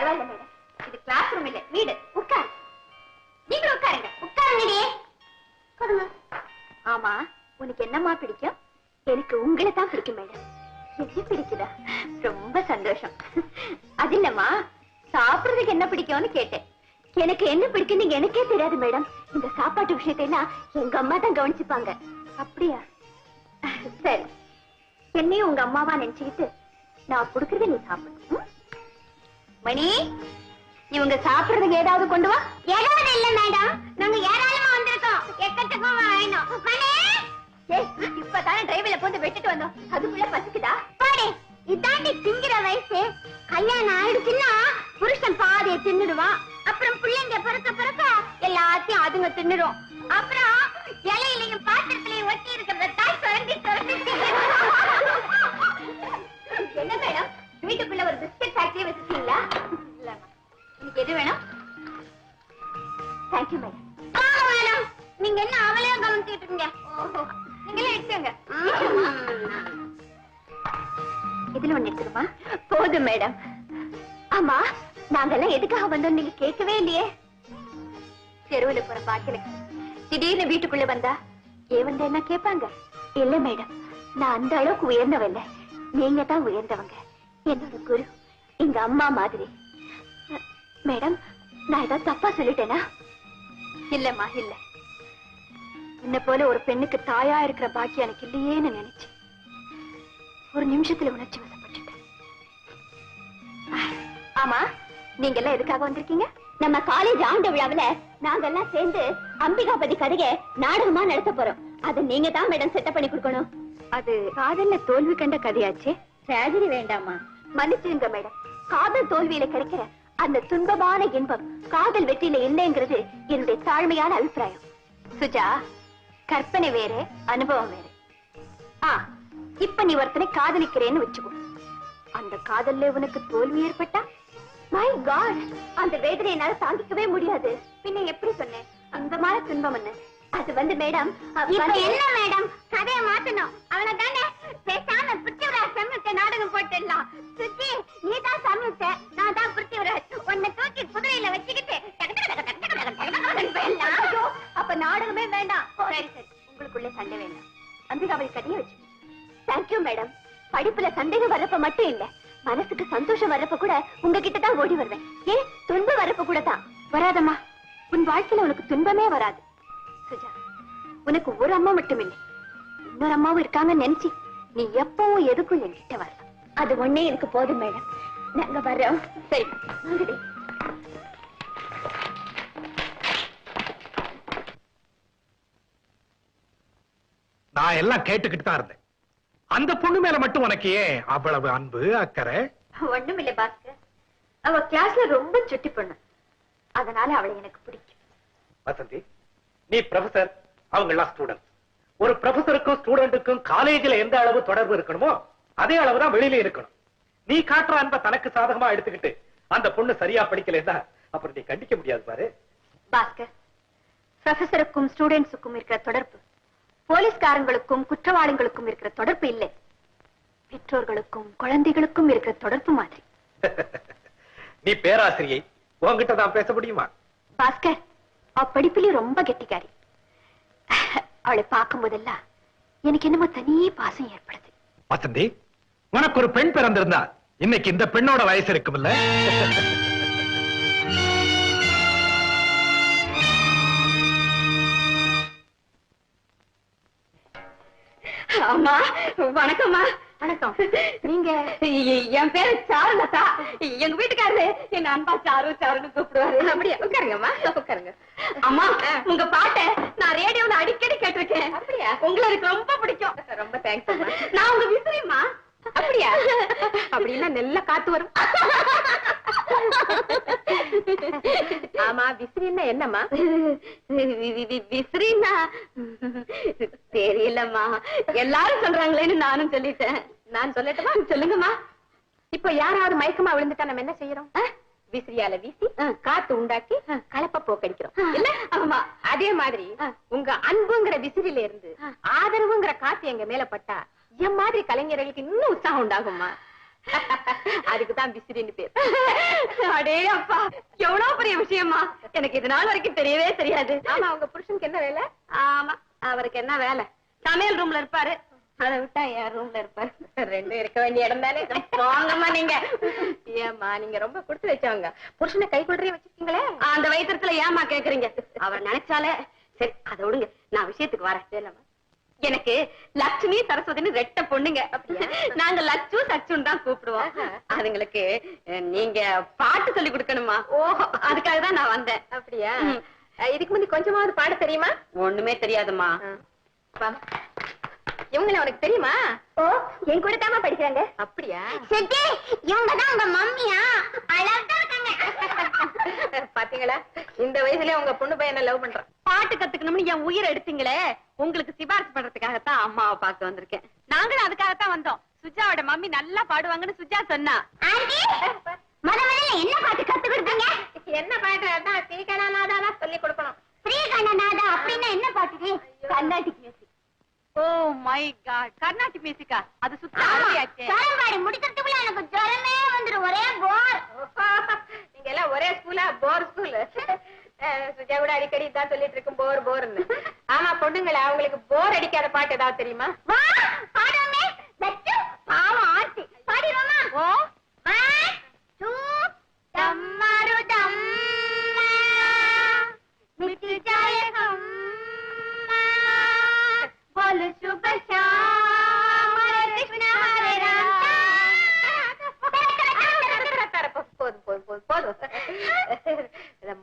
பரவாயில்ல மேடம், இது class room இல்ல, வீடு. உட்காரு, நீங்களும் உட்காருங்க. உட்காருங்க. ஆமா, உனக்கு என்னம்மா பிடிக்கும்? எனக்கு உங்களை தான் பிடிக்கும் மேடம். என்ன பிடிக்குதா? ரொம்ப சந்தோஷம். அது இல்லம்மா, சாப்பிடுறதுக்கு என்ன பிடிக்கும்னு கேட்டேன். எனக்கு என்ன பிடிக்கும் நீங்க எனக்கே தெரியாது மேடம். இந்த சாப்பாட்டு விஷயத்தையெல்லாம் எங்க அம்மா தான் கவனிச்சுப்பாங்க. அப்படியா? சரி, என்னையும் உங்க அம்மாவா நினைச்சுக்கிட்டு நான் கொடுக்கறத நீ சாப்பிடு. மணி, இவங்க சாப்பிடுறதுக்கு ஏதாவது கொண்டு வா. ஏதாவது இல்ல மேடம், நாங்க ஏராளமா வந்திருக்கோம். எக்கச்சக்கம் வேணும். மணி, இப்பதானே டிரைவில போட்டு வெட்டிட்டு வந்தோம், அதுக்குள்ள பசிக்குதா? பாரு, இதாண்டி திங்கிற வயசு. கல்யாணம் ஆயிடுச்சுன்னா புருஷன் பாதையை தின்னுடுவான். அப்புறம் பிள்ளைங்க பிறக்க பிறக்க எல்லாத்தையும் அதுங்க தின்னுடும். அப்புறம் இலையிலையும் பாத்திரத்திலையும் ஒட்டி இருக்கிற தாய் சுரண்டி சுரண்டி. என்ன மேடம், வீட்டுக்குள்ள ஒரு பிஸ்கட் ஃபேக்டரி வச்சிருக்கீங்களா? இல்லம்மா. உங்களுக்கு எது வேணும்? Thank you madam. மேடம், நீங்க என்ன அவளையா கவனிச்சுட்டு இருக்கீங்க? ஓஹோ, நீங்களே எடுத்துங்க. இதுல ஒண்ணு எடுத்துருமா? போதும் மேடம். ஆமா, நாங்கெல்லாம் எதுக்காக வந்தோம் நீங்க கேட்கவே இல்லையே. தெருவுல போற பாட்டிலுக்கு திடீர்னு வீட்டுக்குள்ள வந்தா ஏன் என்ன கேட்பாங்க? இல்ல மேடம், நான் அந்த அளவுக்கு உயர்ந்தவல்ல, நீங்க தான் உயர்ந்தவங்க. என்னோட குரு, எங்க அம்மா மாதிரி. மேடம், நான் ஏதாவது தப்பா சொல்லிட்டேனா? இல்லம்மா, இல்ல. என்ன போல ஒரு பெண்ணுக்கு தாயா இருக்கிற பாக்கியம் எனக்கு இல்லையேன்னு நினைச்சு ஒரு நிமிஷத்துல உணர்ச்சி வசப்பட்டுட்டேன். ஆமா, நீங்க எல்லாம் எதுக்காக வந்திருக்கீங்க? நம்ம காலேஜ் ஆண்டு விழாவில நாங்கெல்லாம் சேர்ந்து அம்பிகாபதி கதையை நாடகமா நடத்த போறோம். அது நீங்க தான் மேடம் செட்டப் பண்ணி கொடுக்கணும். அது காதல்ல தோல்வி கண்ட கதையாச்சே. டிராஜடி வேண்டாமா? மன்னிச்சுங்க மேடம், காதல் தோல்வியில கிடைக்கிற அந்த துன்பமான இன்பம் காதல் வெற்றியில இல்லைங்கிறது என்னுடைய தாழ்மையான அபிப்பிராயம். சுஜா, கற்பனை வேற, அனுபவம் வேற. இப்ப நீ ஒருத்தனை காதலிக்கிறேன்னு வச்சுக்கோ. அந்த காதல்ல உனக்கு தோல்வி ஏற்பட்டா, மை காட், அந்த வேதனை என்னால தாங்கிக்கவே முடியாது. பின்ன எப்படி சொன்னேன் அந்த மாதிரி துன்பம்? அது மேடம், என்ன மேடம் கதையை மாத்தணும். அவனை தானே பேசாம பிருத்திவிராஜ் சமயத்தை நாடகம் போட்டுடலாம். சுஜி, நீ தான் சமயத்தை, நான் தான் பிருத்திவிராஜ். உன்னை தூக்கி குதிரையில வச்சுக்கிட்டு அப்ப நாடகமே வேண்டாம். சரி சரி, உங்களுக்குள்ள சண்டை வேண்டாம். அம்பிகாபதி கதையை வச்சு. Thank you madam. படிப்புல சந்தேகம் வர்றப்ப மட்டும் இல்ல, மனசுக்கு சந்தோஷம் வர்றப்ப கூட உங்ககிட்ட தான் ஓடி வருவேன். ஏன் துன்பம் வர்றப்ப கூட தான் வராதம்மா. உன் வாழ்க்கையில உனக்கு துன்பமே வராது. சுஜா, உனக்கு ஒரு அம்மா மட்டும் இல்லை, இன்னொரு அம்மாவும் இருக்காங்கன்னு நினைச்சு நீ எப்பவும் எதுக்கும் என்கிட்ட வரலாம். அது ஒண்ணே எனக்கு போதும் மேடம். நாங்க வர்றோம். சரி, வாங்கடி. நான் எல்லாம் கேட்டுக்கிட்டு தான் இருந்தேன். அந்த பொண்ணு மேல மட்டும் உனக்கு ஏன் அவ்வளவு அன்பு, அக்கறை? ஒண்ணும் இல்ல பாஸ்கர், அவ கிளாஸ்ல ரொம்ப சுட்டி பொண்ணு, அதனால அவளை எனக்கு பிடிக்கும். வசந்தி, நீ ப்ரொஃபசர், அவங்க எல்லாம் ஸ்டூடெண்ட். ஒரு ப்ரொஃபசருக்கும் ஸ்டூடெண்ட்டுக்கும் காலேஜில் எந்த அளவு தொடர்பு இருக்கணுமோ அதே அளவுதான் வெளியில இருக்கணும். நீ காட்டுற அன்பை தனக்கு சாதகமா எடுத்துக்கிட்டு அந்த பொண்ணு சரியா படிக்கலன்னா அப்புறம் நீ கண்டிக்க முடியாது பாரு. பாஸ்கர், ப்ரொஃபசருக்கும் ஸ்டூடெண்ட்ஸுக்கும் இருக்கிற தொடர்பு போலீஸ்காரங்களுக்கும் குற்றவாளிகளுக்கும் இருக்கிற தொடர்பு இல்லை, பெற்றோர்களுக்கும் குழந்தைகளுக்கும் இருக்கிற தொடர்பு மாதிரி. நீ பேராசிரியை, உன்கிட்ட தான் பேச முடியுமா? பாஸ்கர், அவ படிப்புலயும் ரொம்ப கெட்டிக்காரி. அவளை பார்க்கும் போதெல்லாம் எனக்கு என்னமோ தனி பாசம் ஏற்படுது. வசந்தி, உனக்கு ஒரு பெண் பிறந்திருந்தா இன்னைக்கு இந்த பெண்ணோட வயசு இருக்கும்ல? ஆமா, வணக்கம்மா. வணக்கம். நீங்க? என் பேரு சாருலதா. எங்க வீட்டுக்காரரு எங்க அன்பா சாரு சாருன்னு கூப்பிடுவாரு. அப்படியா? உட்காருங்கம்மா, உட்காருங்க. அம்மா, உங்க பாட்டை நான் ரேடியோல அடிக்கடி கேட்டிருக்கேன். அப்படியா? உங்களை எனக்கு ரொம்ப பிடிக்கும். ரொம்ப தேங்க்ஸ். நான் உங்க விசிறிமா. அப்படியா? அப்படின்னா நல்ல காத்து வரும். ஆமா, விசிறின்னா என்னம்மா? விசிறின்னா தெரியலம்மா, எல்லாரும் சொல்றாங்களேன்னு நானும் சொல்லிட்டேன். நான் சொல்லட்டுமா? சொல்லுங்கம்மா. இப்ப யாராவது மயக்கமா விழுந்துட்டா நம்ம என்ன செய்யறோம்? விசிறியால வீசி காத்து உண்டாக்கி கலப்ப போக்கடிக்கிறோம் இல்ல? ஆமா, அதே மாதிரி உங்க அன்புங்கிற விசிறில இருந்து ஆதரவுங்கிற காத்து எங்க மேல பட்டா என் மாதிரி கலைஞர்களுக்கு இன்னும் உற்சாகம் உண்டாகுமா? அதுக்குதான் விசிறின்னு பேர். அடே அப்பா, எவ்வளவு பெரிய விஷயமா, எனக்கு இது நாள் வரைக்கும் தெரியவே தெரியாது. ஆமா, உங்க புருஷனுக்கு என்ன வேலை? ஆமா, அவருக்கு என்ன வேலை? சமையல் ரூம்ல இருப்பாரு. அதை விட்டா என் ரூம்ல இருப்பாரு. ரெண்டும் இருக்க வேண்டிய இடம் தானே. போங்கம்மா நீங்க. ஏமா, நீங்க ரொம்ப கொடுத்து வச்சவங்க. புருஷனை கை கொள்றே வச்சிருக்கீங்களே, அந்த வயிற்றுல ஏமா கேக்குறீங்க? அவர் நினைச்சாலே. சரி, அதை விடுங்க, நான் விஷயத்துக்கு வரேன். எனக்கு லட்சுமி சரஸ்வதினு ரெட்ட பொண்ணுங்க. நாங்க லட்சு சச்சுன்னு தான் கூப்பிடுவோம். அதுங்களுக்கு நீங்க பாட்டு சொல்லி கொடுக்கணுமா? ஓஹோ, அதுக்காக தான் நான் வந்தேன். அப்படியா? இதுக்கு முந்தி கொஞ்சமாவது பாட தெரியுமா? ஒண்ணுமே தெரியாதுமா. இவங்கள உனக்கு தெரியுமா? ஓ, என் கூட தாமா படிக்கிறாங்க. அப்படியா? சரி, இவங்க தான் உங்க மம்மியா? அழகா இருக்காங்க. பாத்தீங்களா, இந்த வயசுல உங்க பொண்ணு பையனை லவ் பண்றான். பாட்டு கத்துக்கணும்னு என் உயிரை எடுத்தீங்களே, உங்களுக்கு சிபாரிசு பண்றதுக்காகத்தான் அம்மாவை பார்க்க வந்திருக்கேன். நாங்களும் அதுக்காகத்தான் வந்தோம். சுஜாவோட மம்மி நல்லா பாடுவாங்கன்னு சுஜா சொன்னா. என்ன பாட்டு கத்து கொடுத்தீங்க? என்ன பாட்டு? அதான் ஸ்ரீகணநாதா சொல்லி கொடுக்கணும். ஸ்ரீகணநாதா அப்படின்னா என்ன பாட்டு? Carnatic music. Oh my god, Carnatic மியூசிக்கா? அது சுத்தாச்சு. முடிக்கிறதுக்குள்ள எனக்கு ஜுரமே வந்துரும். ஒரே போர். நீங்க எல்லாம் ஒரே ஸ்கூலா? போர் ஸ்கூல். சுஜா கூட அடிக்கடி தான் சொல்லிட்டு இருக்கும் போர் போர்னு. ஆமா பொண்ணுங்களா, அவங்களுக்கு போர் அடிக்காத பாட்டு ஏதாவது தெரியுமா? பாடுவோமே. பாவம் ஆர்த்தி பாடிடுவோமா? ஓ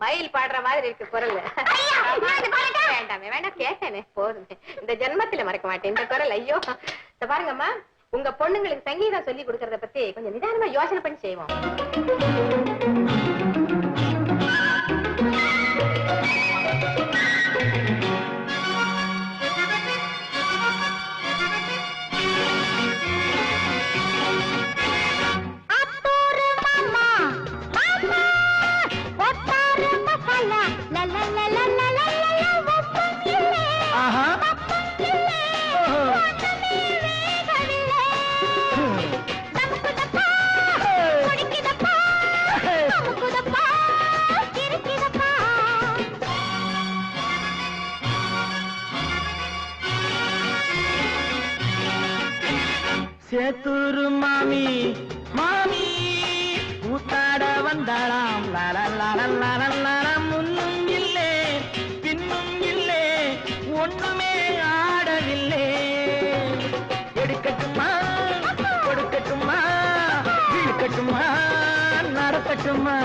மயில் பாடுற மாதிரி இருக்கு குரல். வேண்டாமே, வேண்டாம், கேட்டேனே, போதுமே. இந்த ஜென்மத்துல மறக்க மாட்டேன் இந்த குரல். ஐயோ, பாருங்கம்மா, உங்க பொண்ணுங்களுக்கு சங்கீதம் சொல்லி கொடுக்கறத பத்தி கொஞ்சம் நிதானமா யோசனை பண்ணி செய்வோம். சேத்தூரு மாமி மாமி ஊத்தாட வந்தாளாம். முன்னும் இல்லே பின்னும் இல்லே, ஒண்ணுமே ஆடவில்லை. எடுக்கட்டுமா கொடுக்கட்டுமா, இழுக்கட்டுமா நடக்கட்டுமா?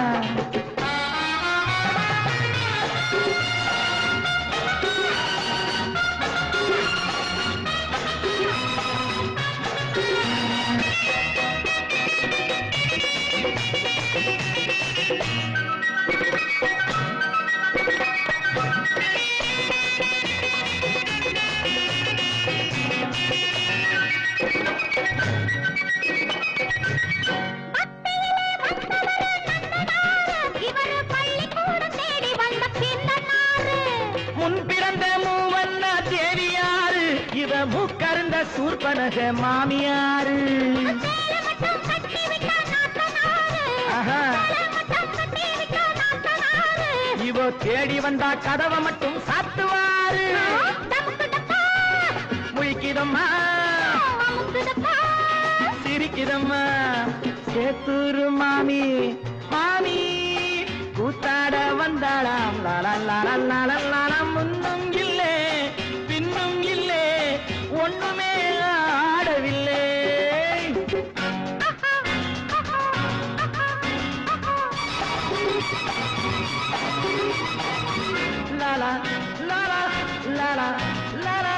மூக்கருந்த சூர்பனக மாமியாரு. இவோ தேடி வந்தா கதவை மட்டும் சாத்துவாரு. முழிக்கிதம்மா சிரிக்கிதம்மா. சேத்தூரு மாமி மாமி கூத்தாட வந்தாளாம். முன்னும் இல்லே பின்னும் இல்லே, ஒண்ணுமே ஆடவில்லை. லாலா லாலா லாலா லாலா.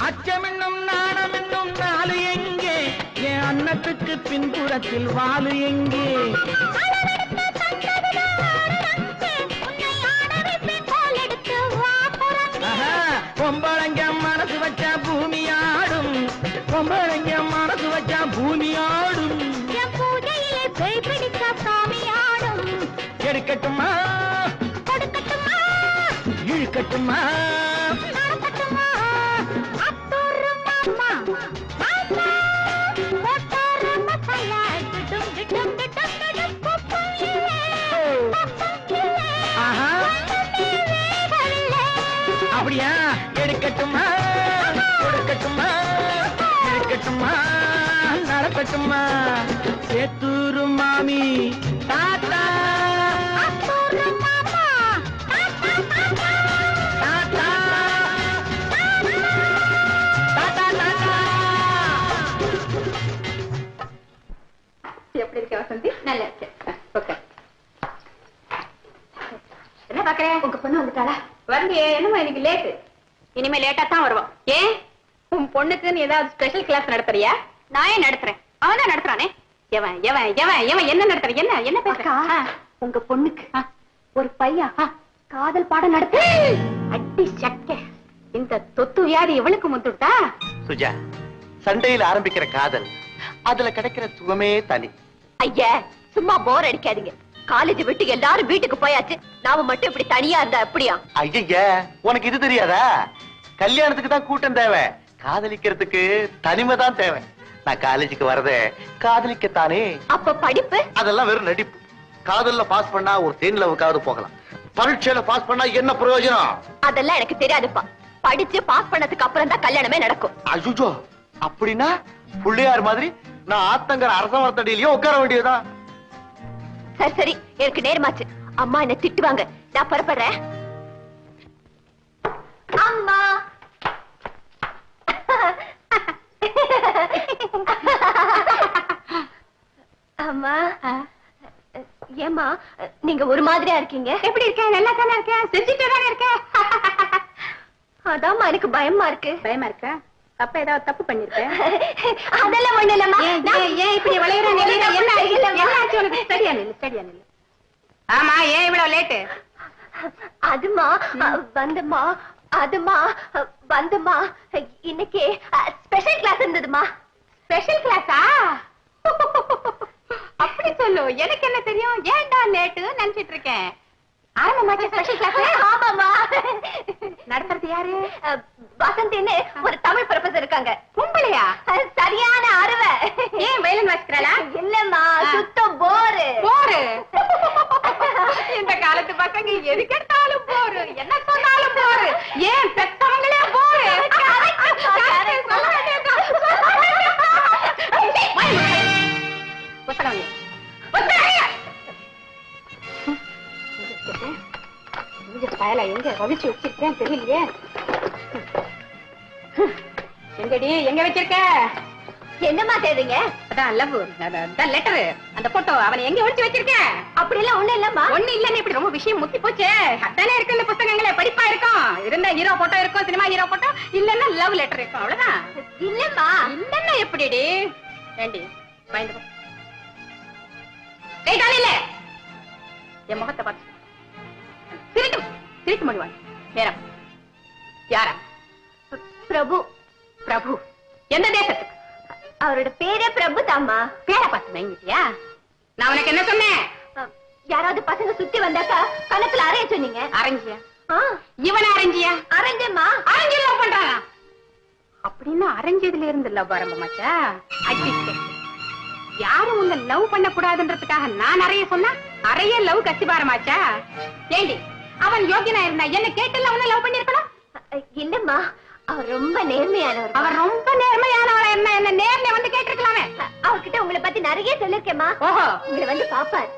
அச்சமென்னும் நாணமென்னும் நாலு எங்கே, என் அன்னத்துக்கு பின்புறத்தில் வாலு எங்கே? மனசு வச்சா பூமி ஆடும் பொம்பளைங்க மனசு வச்சா பூமி ஆடும் என் பூஜையிலே பேய் பிடிச்சா சாமி ஆடும் எடுக்கட்டுமா கொடுக்கட்டுமா இழுக்கட்டுமா நடக்கட்டுமா அத்தூரு மாமா மாமா போட்டாரு மசாலா கிட்டும் கிட்டும் கிட்டும் கிட்டும் பொப்பையிலே பொப்பையிலே ஆஹா அப்படியா எடுக்கட்டுமா கொடுக்கட்டுமா இழுக்கட்டுமா நடக்கட்டுமா சேத்தூரு மாமி தாத்தா அத்தூரு மாமா தாத்தா தாத்தா தாத்தா எப்படி இருக்க வசந்தி? நல்லா இருக்கேன். ஓகே. என்ன பாக்குறேன்? உங்க பொண்ணு வந்துட்டாளா? வரலையே. என்னமா இன்னைக்கு லேட்டு? இனிமே லேட்டா தான் வருவான். ஏன்? உன் பொண்ணுக்கு நீ ஏதாவது ஸ்பெஷல் கிளாஸ் நடத்துறியா? நான் ஏன் நடத்துறேன்? அவன் தான் நடத்துறானே. எவன் எவன் எவன் எவன் என்ன நடத்துற? என்ன என்ன பேசுறா? உங்க பொண்ணுக்கு ஒரு பையன் காதல் பாடம் நடத்து. அடி சக்க. இந்த தொத்து வியாதி இவளுக்கு முந்துட்டா? சுஜா, சண்டையில் ஆரம்பிக்கிற காதல் அதுல கிடைக்கிற சுகமே தனி. ஐயா சும்மா போர் அடிக்காதீங்க. காலேஜ் விட்டு எல்லாரும் வீட்டுக்கு போயாச்சு. நாம மட்டும் இப்படி தனியா இருந்தா அப்படியா? ஐய, உனக்கு இது தெரியாதா? கல்யாணத்துக்கு தான் கூட்டம் தேவை, காதலிக்கிறதுக்கு தனிமை தான் தேவை. நான் காலேஜுக்கு வரதே காதலிக்கத்தானே. அப்ப படிப்பு? அதெல்லாம் வெறும் நடிப்பு. காதல்ல பாஸ் பண்ணா ஒரு தேன் லவுக்காவது போகலாம். பரீட்சையில பாஸ் பண்ணா என்ன பிரயோஜனம்? அதெல்லாம் எனக்கு தெரியாதுப்பா. படிச்சு பாஸ் பண்ணதுக்கு அப்புறம் தான் கல்யாணமே நடக்கும். அஜுஜோ, அப்படின்னா புள்ளையார் மாதிரி நான் ஆத்தங்கர அரசமரத்தடியிலயோ உட்கார வேண்டியதுதான். சரி சரி, எனக்கு நேரமாச்சு. அம்மா என்ன திட்டுவாங்க. நான் புறப்படுறேன். அம்மா அம்மா ஏமா நீங்க ஒரு மாதிரியா இருக்கீங்க? எப்படி இருக்கேன்? நல்லா தானே இருக்கேன். செஞ்சுட்டு தானே இருக்கேன். அதாம்மா எனக்கு பயமா இருக்கு. பயமா இருக்கா? அப்ப ஏதாவது தப்பு பண்ணிருக்கேன்? அதெல்லாம் ஒண்ணு இல்லம்மா. ஏன் இப்படி விளையாடுற நிலையில என்ன ஆச்சு உனக்கு? சரியா நில்லு. ஆமா, ஏன் இவ்வளவு லேட்டு? அதுமா வந்துமா இன்னைக்கு ஸ்பெஷல் கிளாஸ் இருந்ததுமா. ஸ்பெஷல் கிளாஸா? அப்படி சொல்லு. எனக்கு என்ன தெரியும்? ஏன்டா லேட்டு நினைச்சிட்டு இருக்கேன். ஆரம்பமாச்சு ஸ்பெஷல் கிளாஸ். ஆமாமா. நடத்துறது யாரு? வசந்தின்னு ஒரு தமிழ் ப்ரொஃபசர் இருக்காங்க. பொம்பளையா? சரியான அறுவை. ஏன் வயலின் வாசிக்கிறாளா? இல்லம்மா, சுத்தம் போரு. இந்த காலத்து பசங்க எதுக்கு எடுத்தாலும் போரு, என்ன சொன்னாலும் போரு. ஏன் பெத்தவங்களே போரு. எங்க வலிச்சு வச்சிருக்கேன் தெரியலையே. எங்கடி எங்க வச்சிருக்க? என்னமா தேடுறீங்க? அதான் லவ், அதான் லெட்டர், அந்த போட்டோ. அவனை எங்க ஒளிச்சு வச்சிருக்க? அப்படி எல்லாம் ஒண்ணு இல்லம்மா. ஒண்ணு இல்லன்னு இப்படி ரொம்ப விஷயம் முத்தி போச்சு. அதானே இருக்கு இந்த புத்தகங்களே, படிப்பா இருக்கும். இருந்தா ஹீரோ போட்டோ இருக்கும், சினிமா ஹீரோ போட்டோ. இல்லன்னா லவ் லெட்டர் இருக்கும், அவ்வளவுதான். இல்லம்மா. இல்லன்னா எப்படிடி? ஏண்டி பயந்து போ. ஏய் காலையில என் முகத்தை பார்த்து திருட்டு மொழிவான். நேரம் யாரா? பிரபு. பிரபு எந்த தேசத்துக்கு? அவரோட பேரே பிரபு தாமா. பேரை பார்த்து வாங்கிட்டியா? நான் உனக்கு என்ன சொன்னேன்? யாராவது பசங்க சுத்தி வந்தாக்கா கணக்குல அரைய சொன்னீங்க. அரைஞ்சியா? இவனை அரைஞ்சியா? அரைஞ்சேம்மா. அரைஞ்சு லவ் பண்றாங்க அப்படின்னு அரைஞ்சதுல இருந்து லவ் ஆரம்பமாச்சா? அடிச்சு யாரும் உன்னை லவ் பண்ண கூடாதுன்றதுக்காக நான் அறைய சொன்னா அறைய லவ் கசிபாரமாச்சா? ஏண்டி அவன் யோகியனா இருந்தா என்ன கேட்டல அவனை லவ் பண்ணிருக்கலாம்? இல்லம்மா, அவர் ரொம்ப நேர்மையானவர். அவர் ரொம்ப நேர்மையானவரா என்ன நேர்ல வந்து கேட்டிருக்கலாமே. அவர்கிட்ட உங்களை பத்தி நிறைய சொல்லிருக்கேம்மா. ஓஹோ, உங்களை வந்து பாப்பார்.